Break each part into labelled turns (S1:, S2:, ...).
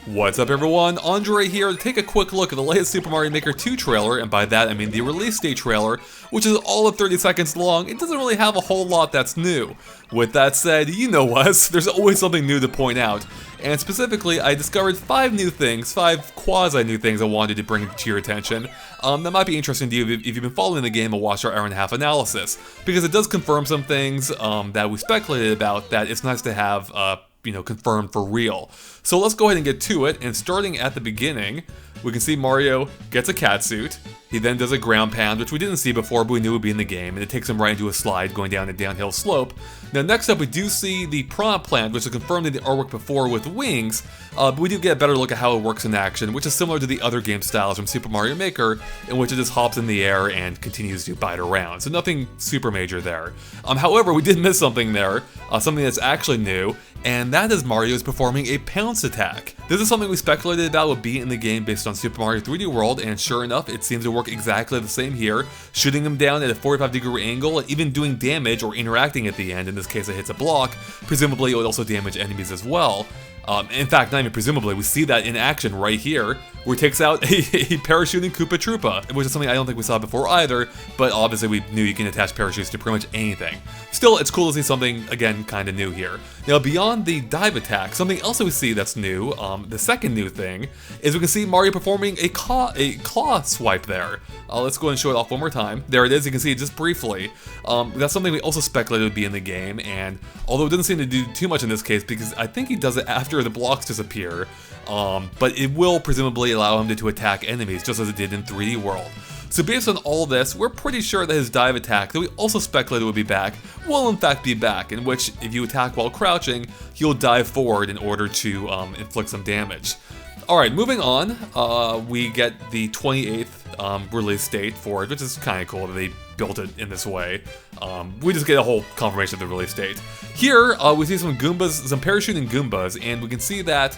S1: What's up everyone, Andre here to take a quick look at the latest Super Mario Maker 2 trailer, and by that I mean the release date trailer, which is all of 30 seconds long. It doesn't really have a whole lot that's new. With that said, you know us, there's always something new to point out, and specifically I discovered 5 new things, 5 quasi-new things I wanted to bring to your attention. That might be interesting to you if you've been following the game and watched our hour-and-a-half analysis, because it does confirm some things that we speculated about that it's nice to have confirmed for real. So let's go ahead and get to it, and starting at the beginning, we can see Mario gets a catsuit. He then does a ground pound, which we didn't see before, but we knew would be in the game, and it takes him right into a slide going down a downhill slope. Now next up we do see the piranha plant, which is confirmed in the artwork before with wings, but we do get a better look at how it works in action, which is similar to the other game styles from Super Mario Maker, in which it just hops in the air and continues to bite around, so nothing super major there. However, we did miss something there, something that's actually new, and that is Mario is performing a pounce attack. This is something we speculated about would be in the game based on Super Mario 3D World, and sure enough, it seems to work exactly the same here, shooting him down at a 45-degree angle and even doing damage or interacting at the end. In this case, it hits a block. Presumably, it would also damage enemies as well. In fact, not even presumably, we see that in action right here, where he takes out a parachuting Koopa Troopa, which is something I don't think we saw before either, but obviously we knew you can attach parachutes to pretty much anything. Still, it's cool to see something, again, kind of new here. Now, beyond the dive attack, something else that we see that's new, the second new thing, is we can see Mario performing a claw swipe there. Let's go ahead and show it off one more time. There it is, you can see it just briefly. That's something we also speculated would be in the game, and although it doesn't seem to do too much in this case, because I think he does it after the blocks disappear, but it will presumably allow him to attack enemies, just as it did in 3D World. So based on all this, we're pretty sure that his dive attack, that we also speculated would be back, will in fact be back, in which if you attack while crouching, he'll dive forward in order to inflict some damage. Alright, moving on, we get the 28th release date for it, which is kind of cool that they built it in this way. We just get a whole confirmation of the release date. Here, we see some Goombas, some parachuting Goombas, and we can see that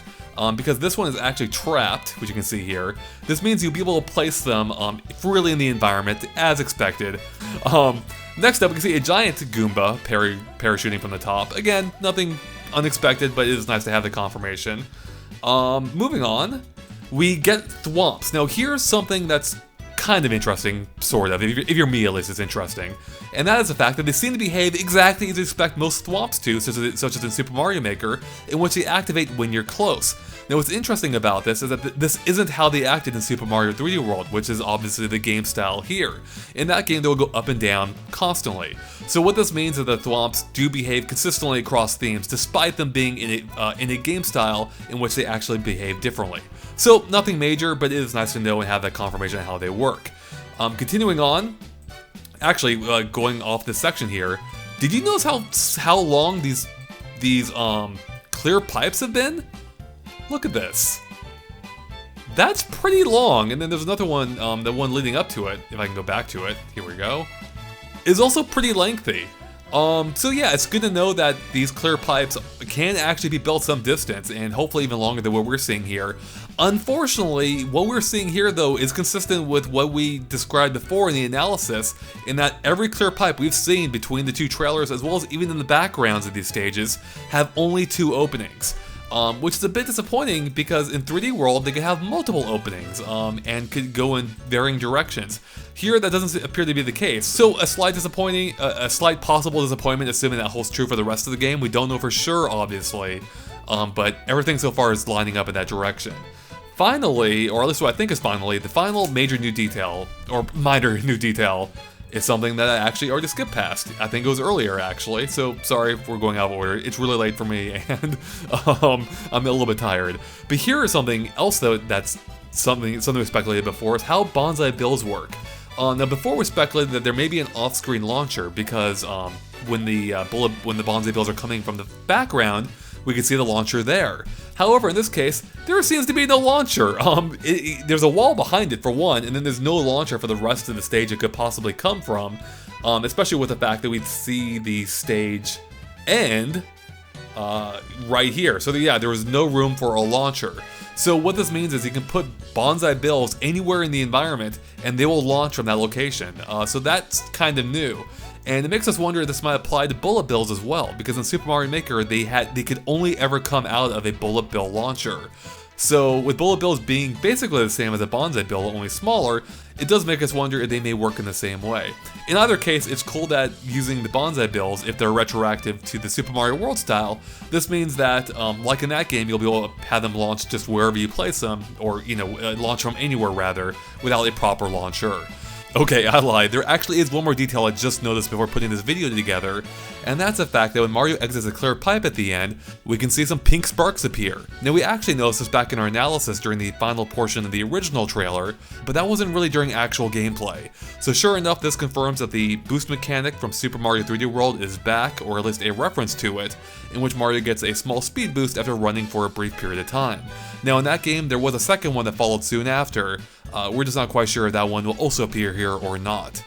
S1: because this one is actually trapped, which you can see here, this means you'll be able to place them freely in the environment, as expected. Next up, we can see a giant Goomba parachuting from the top. Again, nothing unexpected, but it is nice to have the confirmation. Moving on, we get Thwomps. Now here's something that's kind of interesting, sort of, if you're me at least, it's interesting. And that is the fact that they seem to behave exactly as you expect most Thwomps to, such as in Super Mario Maker, in which they activate when you're close. Now what's interesting about this is that this isn't how they acted in Super Mario 3D World, which is obviously the game style here. In that game, they'll go up and down constantly. So what this means is that Thwomps do behave consistently across themes, despite them being in a game style in which they actually behave differently. So nothing major, but it is nice to know and have that confirmation of how they work. Continuing on, actually going off this section here, did you notice how long these clear pipes have been? Look at this. That's pretty long, and then there's another one, the one leading up to it, if I can go back to it, here we go, is also pretty lengthy. So yeah, it's good to know that these clear pipes can actually be built some distance, and hopefully even longer than what we're seeing here. Unfortunately, what we're seeing here though is consistent with what we described before in the analysis, in that every clear pipe we've seen between the 2 trailers, as well as even in the backgrounds of these stages, have only 2 openings. Which is a bit disappointing because in 3D World they could have multiple openings and could go in varying directions. Here that doesn't appear to be the case, so a slight possible disappointment, assuming that holds true for the rest of the game. We don't know for sure, obviously, but everything so far is lining up in that direction. Finally, or at least what I think is finally, the final major new detail, or minor new detail, is something that I actually already skipped past. I think it was earlier, actually, so sorry if we're going out of order. It's really late for me, and I'm a little bit tired. But here is something else, though, that's something we speculated before, is how Banzai Bills work. Now, before we speculated that there may be an off-screen launcher, because when the Banzai Bills are coming from the background, we can see the launcher there. However, in this case, there seems to be no launcher. There's a wall behind it for one, and then there's no launcher for the rest of the stage it could possibly come from, especially with the fact that we see the stage end right here. So yeah, there was no room for a launcher. So what this means is you can put Banzai Bills anywhere in the environment, and they will launch from that location. So that's kind of new. And it makes us wonder if this might apply to bullet bills as well, because in Super Mario Maker they could only ever come out of a bullet bill launcher. So with bullet bills being basically the same as a Banzai bill, only smaller, it does make us wonder if they may work in the same way. In either case, it's cool that using the Banzai bills, if they're retroactive to the Super Mario World style, this means that, like in that game, you'll be able to have them launch just wherever you place them, or, launch from anywhere rather, without a proper launcher. Okay, I lied. There actually is one more detail I just noticed before putting this video together, and that's the fact that when Mario exits a clear pipe at the end, we can see some pink sparks appear. Now, we actually noticed this back in our analysis during the final portion of the original trailer, but that wasn't really during actual gameplay. So sure enough, this confirms that the boost mechanic from Super Mario 3D World is back, or at least a reference to it, in which Mario gets a small speed boost after running for a brief period of time. Now, in that game, there was a second one that followed soon after. We're just not quite sure if that one will also appear here or not.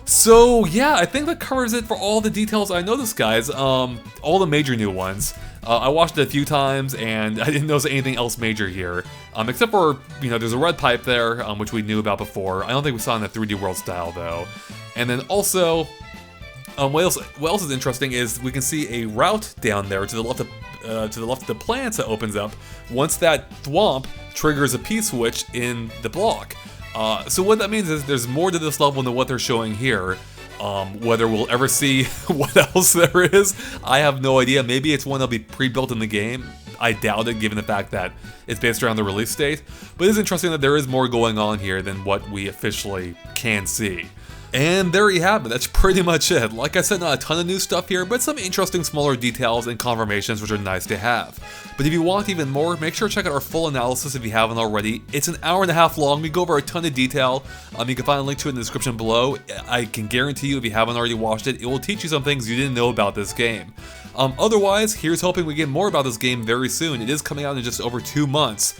S1: So yeah, I think that covers it for all the details I noticed, guys. All the major new ones. I watched it a few times and I didn't notice anything else major here. Except for, there's a red pipe there, which we knew about before. I don't think we saw it in the 3D World style though. And then also, what else is interesting is we can see a route down there to the left of the plants that opens up once that thwomp triggers a P-switch in the block. So what that means is there's more to this level than what they're showing here. Whether we'll ever see what else there is, I have no idea. Maybe it's one that'll be pre-built in the game. I doubt it, given the fact that it's based around the release date. But it's interesting that there is more going on here than what we officially can see. And there you have it, that's pretty much it. Like I said, not a ton of new stuff here, but some interesting smaller details and confirmations which are nice to have. But if you want even more, make sure to check out our full analysis if you haven't already. It's an hour and a half long, we go over a ton of detail. You can find a link to it in the description below. I can guarantee you if you haven't already watched it, it will teach you some things you didn't know about this game. Otherwise, here's hoping we get more about this game very soon. It is coming out in just over 2 months.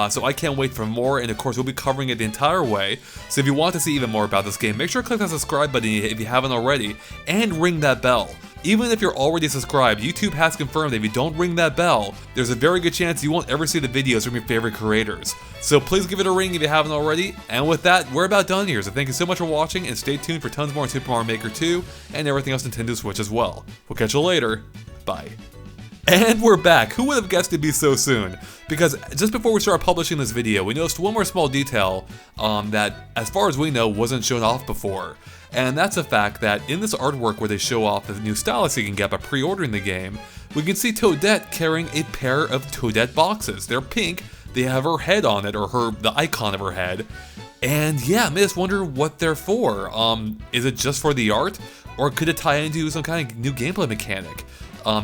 S1: So I can't wait for more, and of course we'll be covering it the entire way. So if you want to see even more about this game, make sure to click that subscribe button if you haven't already, and ring that bell. Even if you're already subscribed, YouTube has confirmed that if you don't ring that bell, there's a very good chance you won't ever see the videos from your favorite creators. So please give it a ring if you haven't already, and with that, we're about done here. So thank you so much for watching, and stay tuned for tons more on Super Mario Maker 2, and everything else Nintendo Switch as well. We'll catch you later. Bye. And we're back! Who would have guessed it'd be so soon? Because just before we started publishing this video, we noticed one more small detail that, as far as we know, wasn't shown off before. And that's the fact that in this artwork where they show off the new stylus you can get by pre-ordering the game, we can see Toadette carrying a pair of Toadette boxes. They're pink, they have her head on it, or the icon of her head. And yeah, it made us wonder what they're for. Is it just for the art? Or could it tie into some kind of new gameplay mechanic?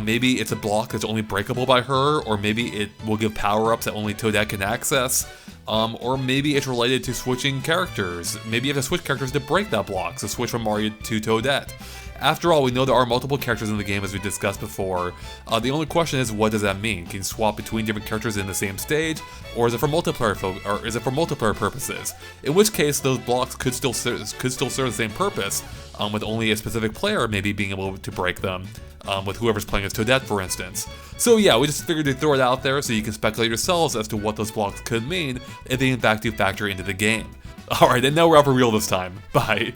S1: Maybe it's a block that's only breakable by her, or maybe it will give power-ups that only Toadette can access, or maybe it's related to switching characters. Maybe you have to switch characters to break that block, so switch from Mario to Toadette. After all, we know there are multiple characters in the game as we discussed before. The only question is, what does that mean? Can you swap between different characters in the same stage, or is it for multiplayer purposes? In which case, those blocks could still serve the same purpose, with only a specific player maybe being able to break them, with whoever's playing as Toadette, for instance. So yeah, we just figured to throw it out there so you can speculate yourselves as to what those blocks could mean if they in fact do factor into the game. Alright, and now we're out for real this time. Bye.